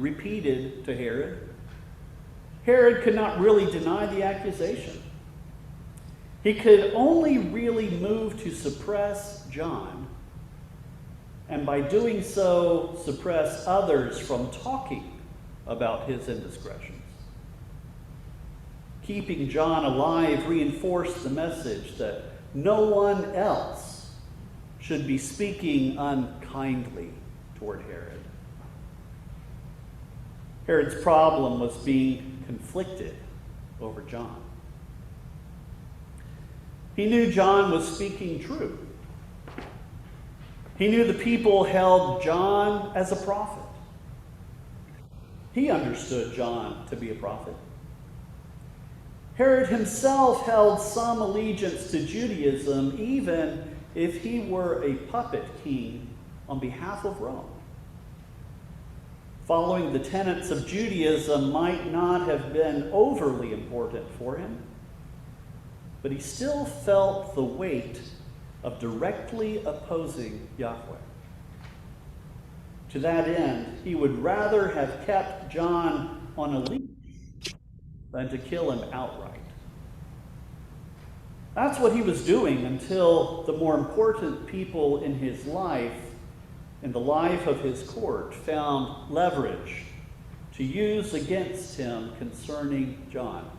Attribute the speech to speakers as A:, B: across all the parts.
A: repeated to Herod, Herod could not really deny the accusation. He could only really move to suppress John, and by doing so, suppress others from talking about his indiscretions. Keeping John alive reinforced the message that no one else should be speaking unkindly toward Herod. Herod's problem was being conflicted over John. He knew John was speaking true. He knew the people held John as a prophet. He understood John to be a prophet. Herod himself held some allegiance to Judaism, even if he were a puppet king on behalf of Rome. Following the tenets of Judaism might not have been overly important for him, but he still felt the weight of directly opposing Yahweh. To that end, he would rather have kept John on a leash than to kill him outright. That's what he was doing until the more important people in his life, in the life of his court, found leverage to use against him concerning John.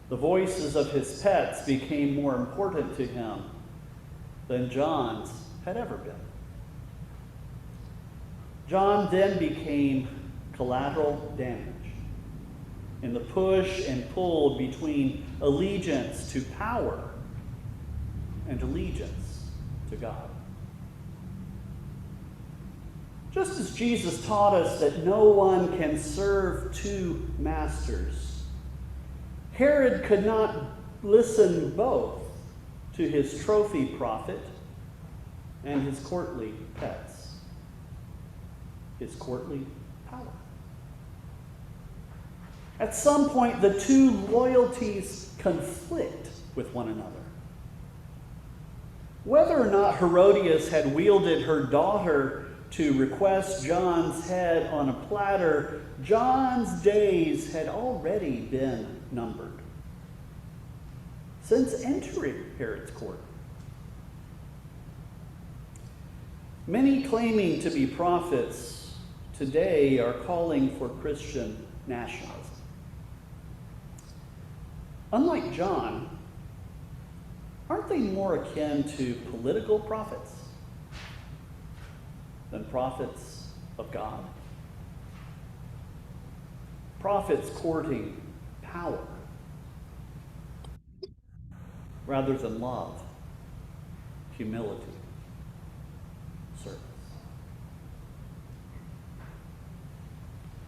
A: The voices of his pets became more important to him than John's had ever been. John then became collateral damage in the push and pull between allegiance to power and allegiance to God. Just as Jesus taught us that no one can serve two masters, Herod could not listen both to his trophy prophet and his courtly pets, his courtly power. At some point, the two loyalties conflict with one another. Whether or not Herodias had wielded her daughter to request John's head on a platter, John's days had already been numbered since entering Herod's court. Many claiming to be prophets today are calling for Christian nationalism. Unlike John, aren't they more akin to political prophets than prophets of God? Prophets courting power rather than love, humility,